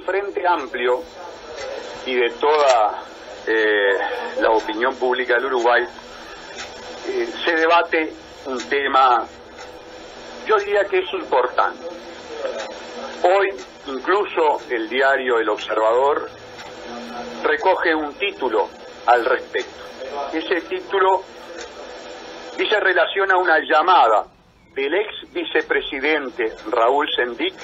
Frente Amplio y de toda la opinión pública del Uruguay se debate un tema, yo diría que es importante. Hoy incluso el diario El Observador recoge un título al respecto. Ese título dice relación a una llamada del ex vicepresidente Raúl Sendic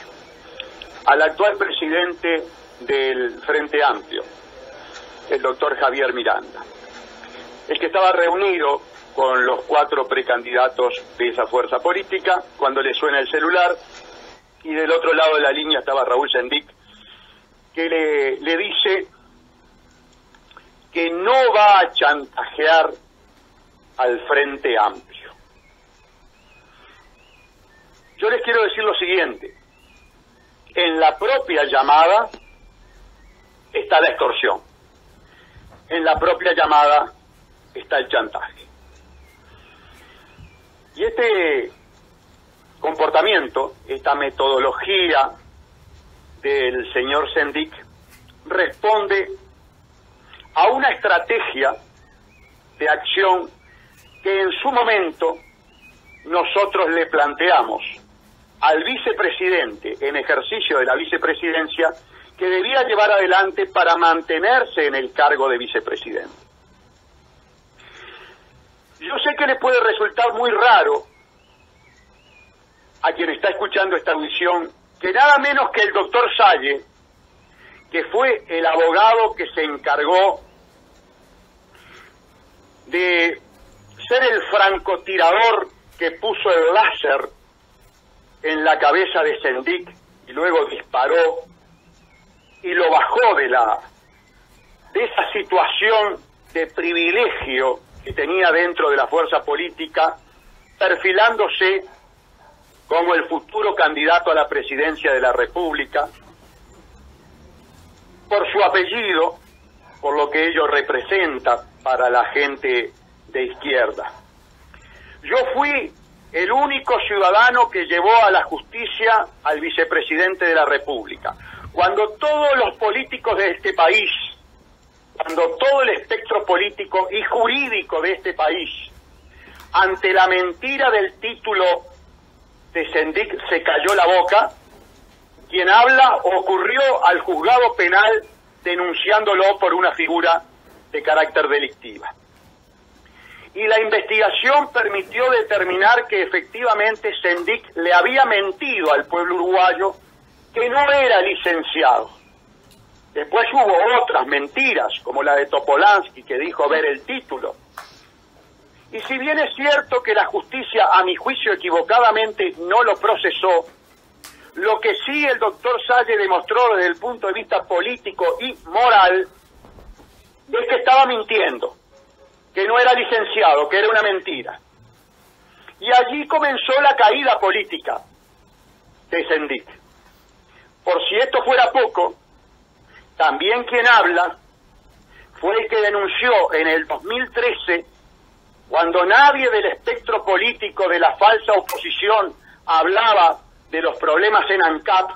al actual presidente del Frente Amplio, el doctor Javier Miranda, el que estaba reunido con los 4 precandidatos de esa fuerza política cuando le suena el celular, y del otro lado de la línea estaba Raúl Sendic, que le dice que no va a chantajear al Frente Amplio. Yo les quiero decir lo siguiente: en la propia llamada está la extorsión, en la propia llamada está el chantaje. Y este comportamiento, esta metodología del señor Sendic responde a una estrategia de acción que en su momento nosotros le planteamos al vicepresidente en ejercicio de la vicepresidencia, que debía llevar adelante para mantenerse en el cargo de vicepresidente. Yo sé que le puede resultar muy raro a quien está escuchando esta audición que nada menos que el doctor Salle, que fue el abogado que se encargó de ser el francotirador que puso el láser en la cabeza de Sendic y luego disparó y lo bajó de esa situación de privilegio que tenía dentro de la fuerza política, perfilándose como el futuro candidato a la presidencia de la República, por su apellido, por lo que ello representa para la gente de izquierda. Yo fui el único ciudadano que llevó a la justicia al vicepresidente de la República. Cuando todos los políticos de este país, cuando todo el espectro político y jurídico de este país, ante la mentira del título de Sendic se cayó la boca, quien habla ocurrió al juzgado penal denunciándolo por una figura de carácter delictiva. Y la investigación permitió determinar que efectivamente Sendic le había mentido al pueblo uruguayo, que no era licenciado. Después hubo otras mentiras, como la de Topolansky, que dijo ver el título. Y si bien es cierto que la justicia, a mi juicio equivocadamente, no lo procesó, lo que sí el doctor Salle demostró desde el punto de vista político y moral es que estaba mintiendo, que no era licenciado, que era una mentira. Y allí comenzó la caída política de Sendic. Por si esto fuera poco, también quien habla fue el que denunció en el 2013, cuando nadie del espectro político de la falsa oposición hablaba de los problemas en ANCAP,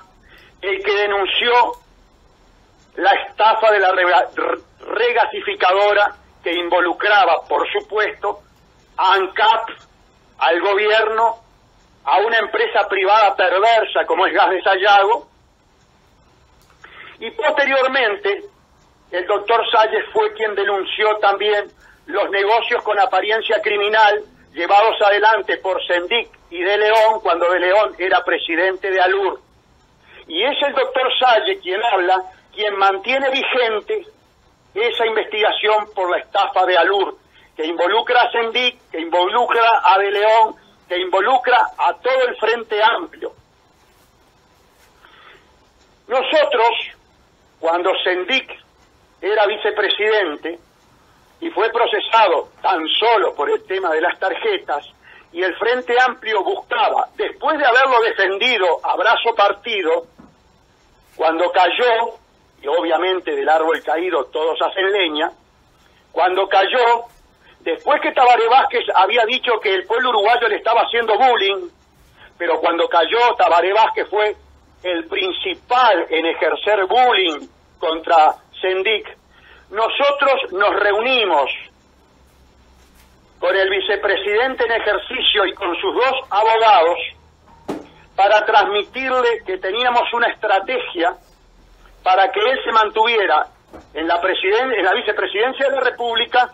el que denunció la estafa de la regasificadora que involucraba, por supuesto, a ANCAP, al gobierno, a una empresa privada perversa como es Gas de Sayago, y posteriormente el doctor Salles fue quien denunció también los negocios con apariencia criminal llevados adelante por Sendic y De León cuando De León era presidente de ALUR. Y es el doctor Salles quien habla, quien mantiene vigente esa investigación por la estafa de ALUR, que involucra a Sendic, que involucra a De León, que involucra a todo el Frente Amplio. Nosotros, cuando Sendic era vicepresidente y fue procesado tan solo por el tema de las tarjetas, y el Frente Amplio buscaba, después de haberlo defendido a brazo partido, cuando cayó, y obviamente del árbol caído todos hacen leña, cuando cayó, después que Tabaré Vázquez había dicho que el pueblo uruguayo le estaba haciendo bullying, pero cuando cayó Tabaré Vázquez fue el principal en ejercer bullying contra Sendik, nosotros nos reunimos con el vicepresidente en ejercicio y con sus dos abogados para transmitirle que teníamos una estrategia para que él se mantuviera en la vicepresidencia de la República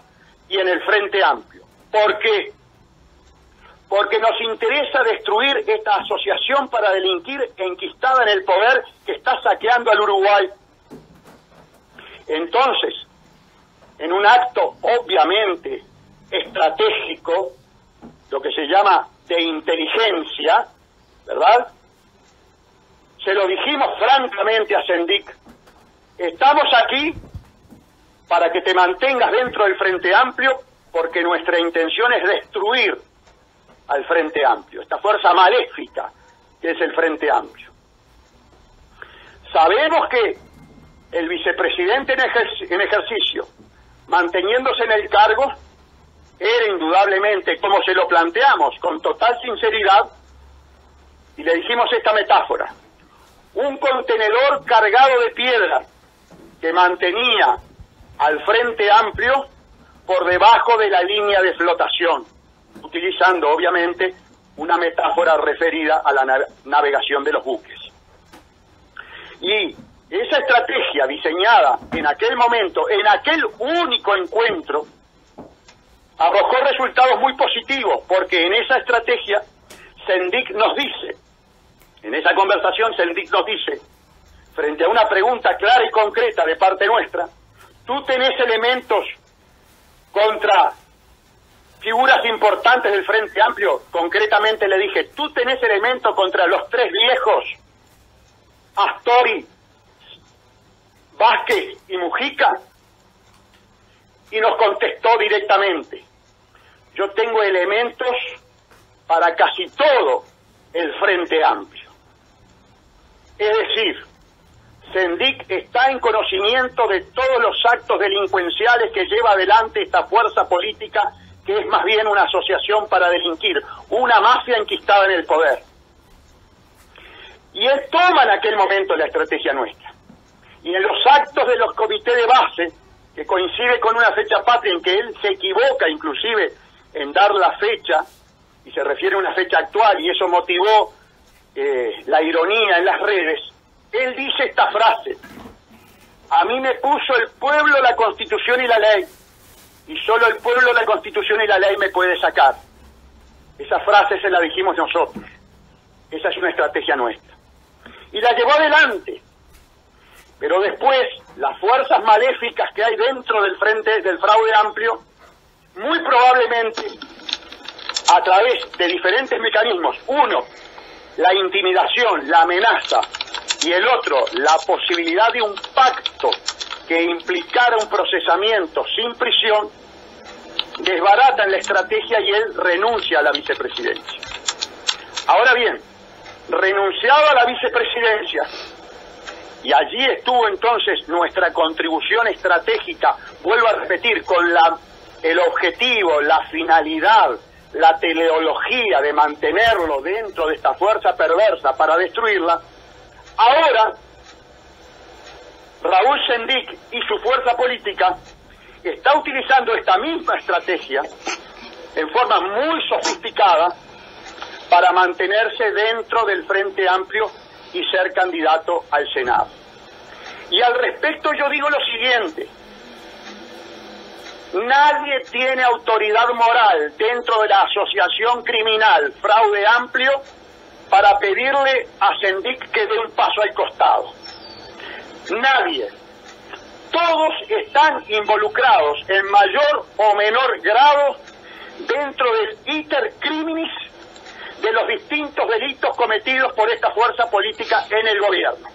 y en el Frente Amplio. ¿Por qué? Porque nos interesa destruir esta asociación para delinquir enquistada en el poder que está saqueando al Uruguay. Entonces, en un acto obviamente estratégico, lo que se llama de inteligencia, ¿verdad? Se lo dijimos francamente a Sendik: estamos aquí para que te mantengas dentro del Frente Amplio, porque nuestra intención es destruir al Frente Amplio, esta fuerza maléfica que es el Frente Amplio. Sabemos que el vicepresidente en ejercicio, manteniéndose en el cargo, era indudablemente, como se lo planteamos con total sinceridad, y le dijimos esta metáfora: un contenedor cargado de piedra que mantenía al Frente Amplio por debajo de la línea de flotación, utilizando obviamente una metáfora referida a la navegación de los buques. Y esa estrategia diseñada en aquel momento, en aquel único encuentro, arrojó resultados muy positivos, porque en esa estrategia Sendik nos dice, en esa conversación Sendik nos dice, frente a una pregunta clara y concreta de parte nuestra: ¿tú tenés elementos contra figuras importantes del Frente Amplio? Concretamente le dije: ¿tú tenés elementos contra los tres viejos, Astori, Vázquez y Mujica? Y nos contestó directamente: yo tengo elementos para casi todo el Frente Amplio. Es decir, Sendik está en conocimiento de todos los actos delincuenciales que lleva adelante esta fuerza política, que es más bien una asociación para delinquir, una mafia enquistada en el poder. Y él toma en aquel momento la estrategia nuestra. Y en los actos de los comités de base, que coincide con una fecha patria en que él se equivoca inclusive en dar la fecha, y se refiere a una fecha actual, y eso motivó la ironía en las redes, él dice esta frase: a mí me puso el pueblo, la Constitución y la ley, y solo el pueblo, la Constitución y la ley me puede sacar. Esa frase se la dijimos nosotros. Esa es una estrategia nuestra. Y la llevó adelante. Pero después, las fuerzas maléficas que hay dentro del Frente del Fraude Amplio, muy probablemente, a través de diferentes mecanismos: uno, la intimidación, la amenaza, y el otro, la posibilidad de un pacto que implicara un procesamiento sin prisión, desbaratan la estrategia y él renuncia a la vicepresidencia. Ahora bien, renunciado a la vicepresidencia, y allí estuvo entonces nuestra contribución estratégica, vuelvo a repetir, con el objetivo, la finalidad, la teleología de mantenerlo dentro de esta fuerza perversa para destruirla. Ahora, Raúl Sendik y su fuerza política está utilizando esta misma estrategia en forma muy sofisticada para mantenerse dentro del Frente Amplio y ser candidato al Senado. Y al respecto yo digo lo siguiente: nadie tiene autoridad moral dentro de la asociación criminal Fraude Amplio para pedirle a Sendik que dé un paso al costado. Nadie. Todos están involucrados en mayor o menor grado dentro del iter criminis de los distintos delitos cometidos por esta fuerza política en el gobierno.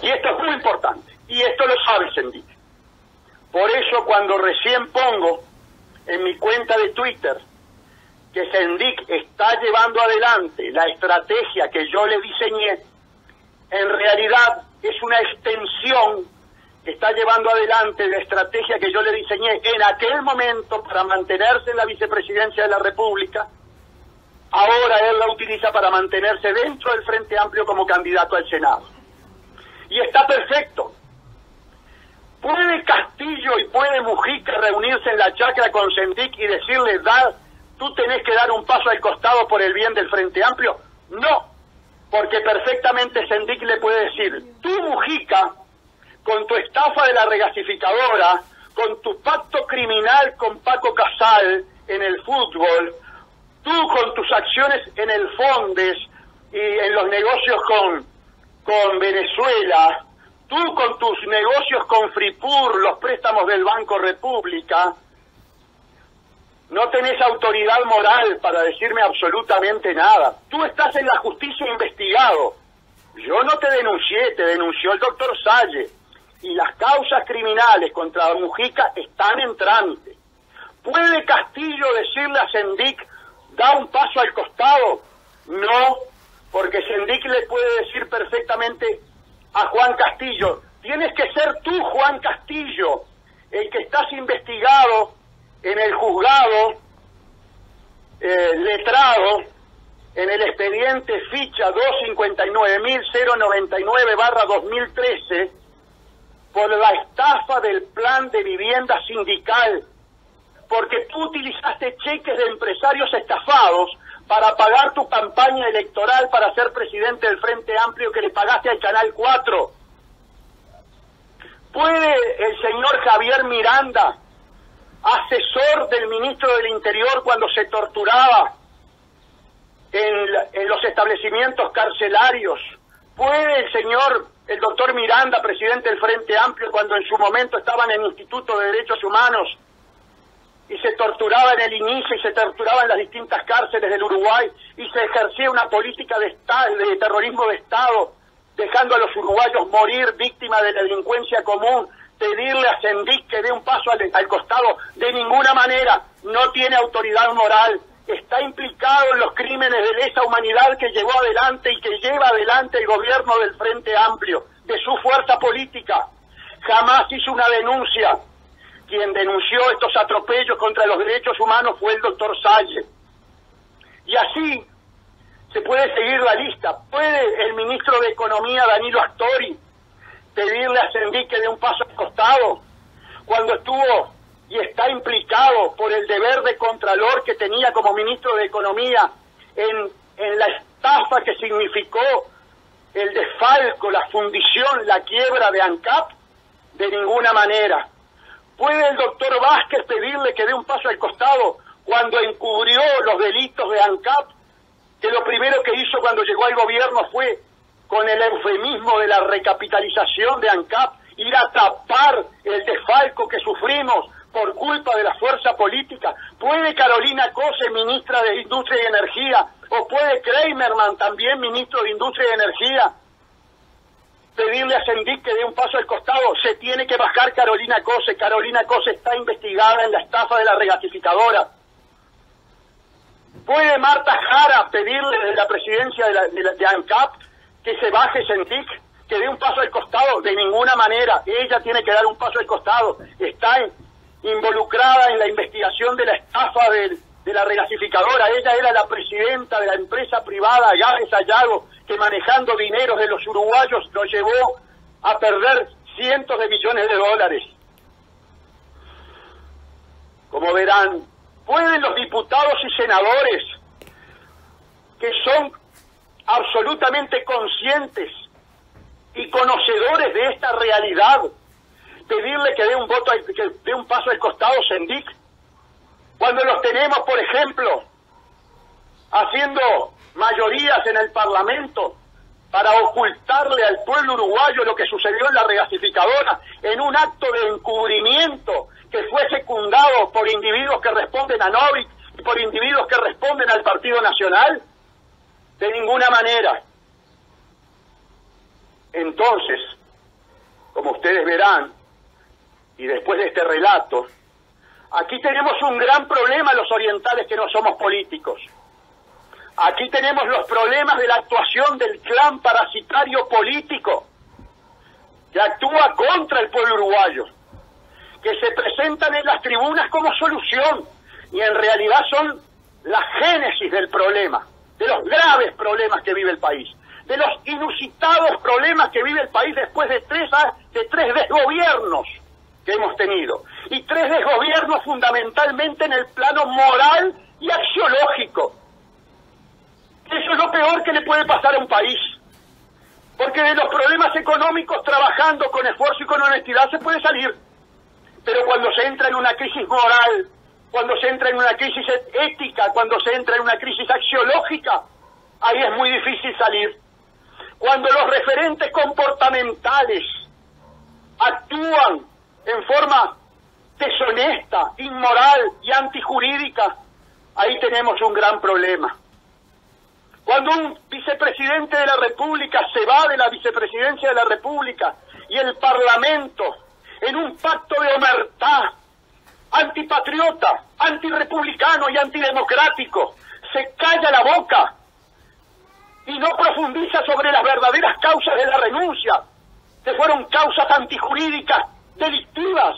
Y esto es muy importante, y esto lo sabe Sendik. Por eso, cuando recién pongo en mi cuenta de Twitter que Sendik está llevando adelante la estrategia que yo le diseñé, en realidad es una extensión que está llevando adelante la estrategia que yo le diseñé en aquel momento para mantenerse en la vicepresidencia de la República, ahora él la utiliza para mantenerse dentro del Frente Amplio como candidato al Senado. Y está perfecto. ¿Puede Castillo y puede Mujica reunirse en la chacra con Sendik y decirle, tú tenés que dar un paso al costado por el bien del Frente Amplio? No, porque perfectamente Sendik le puede decir, tú Mujica, con tu estafa de la regasificadora, con tu pacto criminal con Paco Casal en el fútbol, tú con tus acciones en el Fondes y en los negocios con Venezuela, tú con tus negocios con Fripur, los préstamos del Banco República, no tenés autoridad moral para decirme absolutamente nada. Tú estás en la justicia investigado. Yo no te denuncié, te denunció el doctor Salle. Y las causas criminales contra Mujica están en trámite. ¿Puede Castillo decirle a Sendik, da un paso al costado? No, porque Sendik le puede decir perfectamente a Juan Castillo, tienes que ser tú, Juan Castillo, el que estás investigado en el juzgado letrado en el expediente ficha 259.099/2013 por la estafa del plan de vivienda sindical, porque tú utilizaste cheques de empresarios estafados para pagar tu campaña electoral para ser presidente del Frente Amplio que le pagaste al Canal 4. ¿Puede el señor Javier Miranda, asesor del ministro del Interior cuando se torturaba en los establecimientos carcelarios, puede el doctor Miranda, presidente del Frente Amplio, cuando en su momento estaban en el Instituto de Derechos Humanos y se torturaba en el inicio y se torturaba en las distintas cárceles del Uruguay y se ejercía una política de terrorismo de Estado, dejando a los uruguayos morir víctimas de la delincuencia común, pedirle a Sendik que dé un paso al costado? De ninguna manera, no tiene autoridad moral, está implicado en los crímenes de lesa humanidad que llevó adelante y que lleva adelante el gobierno del Frente Amplio, de su fuerza política. Jamás hizo una denuncia. Quien denunció estos atropellos contra los derechos humanos fue el doctor Salle. Y así se puede seguir la lista. ¿Puede el ministro de Economía, Danilo Astori, pedirle a Sendik que dé un paso al costado cuando estuvo y está implicado por el deber de contralor que tenía como ministro de Economía en la estafa que significó el desfalco, la fundición, la quiebra de ANCAP? De ninguna manera. ¿Puede el doctor Vázquez pedirle que dé un paso al costado cuando encubrió los delitos de ANCAP, que lo primero que hizo cuando llegó al gobierno fue, con el eufemismo de la recapitalización de ANCAP, ir a tapar el desfalco que sufrimos por culpa de la fuerza política? ¿Puede Carolina Cose, ministra de Industria y Energía, o puede Kramerman, también ministro de Industria y Energía, pedirle a Sendik que dé un paso al costado? Se tiene que bajar Carolina Cose. Carolina Cose está investigada en la estafa de la regasificadora. ¿Puede Marta Jara pedirle desde la presidencia de ANCAP que se baje Sendik, que dé un paso al costado? De ninguna manera. Ella tiene que dar un paso al costado. Está involucrada en la investigación de la estafa de la regasificadora. Ella era la presidenta de la empresa privada Gas Sayago, que manejando dineros de los uruguayos lo llevó a perder cientos de millones de dólares. Como verán, ¿pueden los diputados y senadores, que son absolutamente conscientes y conocedores de esta realidad, pedirle que dé un paso al costado Sendik, cuando los tenemos, por ejemplo, haciendo mayorías en el Parlamento para ocultarle al pueblo uruguayo lo que sucedió en la regasificadora, en un acto de encubrimiento que fue secundado por individuos que responden a Novik y por individuos que responden al Partido Nacional? De ninguna manera. Entonces, como ustedes verán, y después de este relato, aquí tenemos un gran problema los orientales que no somos políticos. Aquí tenemos los problemas de la actuación del clan parasitario político que actúa contra el pueblo uruguayo, que se presentan en las tribunas como solución y en realidad son la génesis del problema, de los graves problemas que vive el país, de los inusitados problemas que vive el país después de tres desgobiernos que hemos tenido, y tres desgobiernos fundamentalmente en el plano moral y axiológico. Eso es lo peor que le puede pasar a un país, porque de los problemas económicos, trabajando con esfuerzo y con honestidad, se puede salir, pero cuando se entra en una crisis moral, cuando se entra en una crisis ética, cuando se entra en una crisis axiológica, ahí es muy difícil salir. Cuando los referentes comportamentales actúan en forma deshonesta, inmoral y antijurídica, ahí tenemos un gran problema. Cuando un vicepresidente de la República se va de la vicepresidencia de la República y el Parlamento, en un pacto de omertad, antipatriota, antirepublicano y antidemocrático, se calla la boca y no profundiza sobre las verdaderas causas de la renuncia, que fueron causas antijurídicas, delictivas,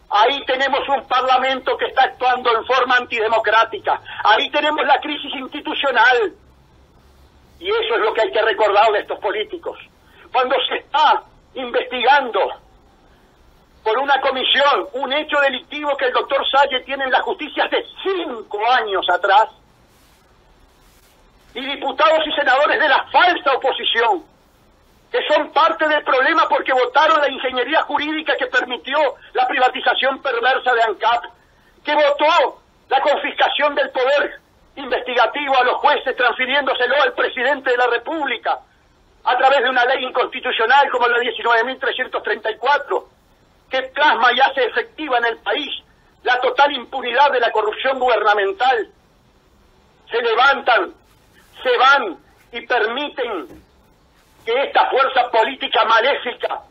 ahí tenemos un Parlamento que está actuando en forma antidemocrática, ahí tenemos la crisis institucional, y eso es lo que hay que recordar de estos políticos. Cuando se está investigando por una comisión un hecho delictivo que el doctor Salle tiene en la justicia hace 5 años atrás, y diputados y senadores de la falsa oposición, que son parte del problema porque votaron la ingeniería jurídica que permitió la privatización perversa de ANCAP, que votó la confiscación del poder investigativo a los jueces, transfiriéndoselo al presidente de la República a través de una ley inconstitucional como la 19.334, que plasma y hace efectiva en el país la total impunidad de la corrupción gubernamental. Se levantan, se van y permiten que esta fuerza política maléfica,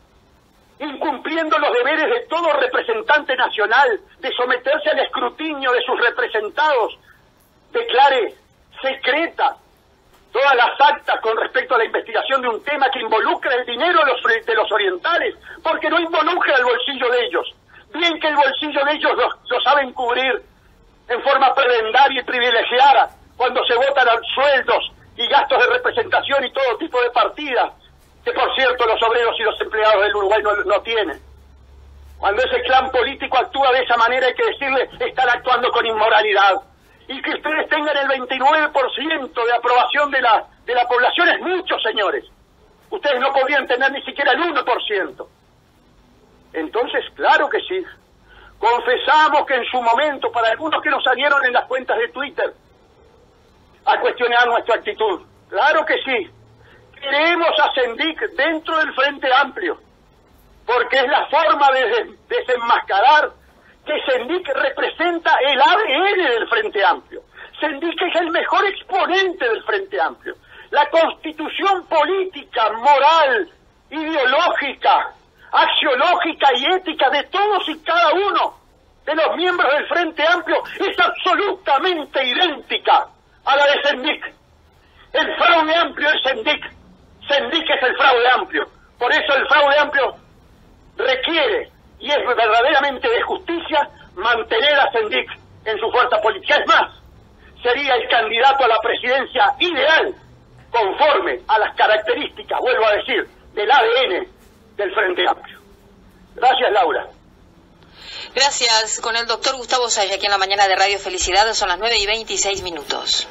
incumpliendo los deberes de todo representante nacional, de someterse al escrutinio de sus representados, declare secreta todas las actas con respecto a la investigación de un tema que involucra el dinero de los orientales, porque no involucra el bolsillo de ellos. Bien que el bolsillo de ellos lo saben cubrir en forma prebendaria y privilegiada, cuando se votan sueldos y gastos de representación y todo tipo de partidas, que por cierto los obreros y los empleados del Uruguay no tienen. Cuando ese clan político actúa de esa manera, hay que decirle, están actuando con inmoralidad. Y que ustedes tengan el 29% de aprobación de la población es mucho, señores. Ustedes no podrían tener ni siquiera el 1%. Entonces, claro que sí. Confesamos que en su momento, para algunos que nos salieron en las cuentas de Twitter a cuestionar nuestra actitud, claro que sí. Queremos a Sendic dentro del Frente Amplio, porque es la forma de desenmascarar que Sendic representa el ADN del Frente Amplio. Sendic es el mejor exponente del Frente Amplio. La constitución política, moral, ideológica, axiológica y ética de todos y cada uno de los miembros del Frente Amplio es absolutamente idéntica a la de Sendic. El fraude amplio es Sendic. Sendic es el fraude amplio. Por eso el fraude amplio requiere, y es verdaderamente de justicia, mantener a Sendic en su fuerza política. Es más, sería el candidato a la presidencia ideal, conforme a las características, vuelvo a decir, del ADN del Frente Amplio. Gracias, Laura. Gracias. Con el doctor Gustavo Salle aquí en la mañana de Radio Felicidad, son las 9:26.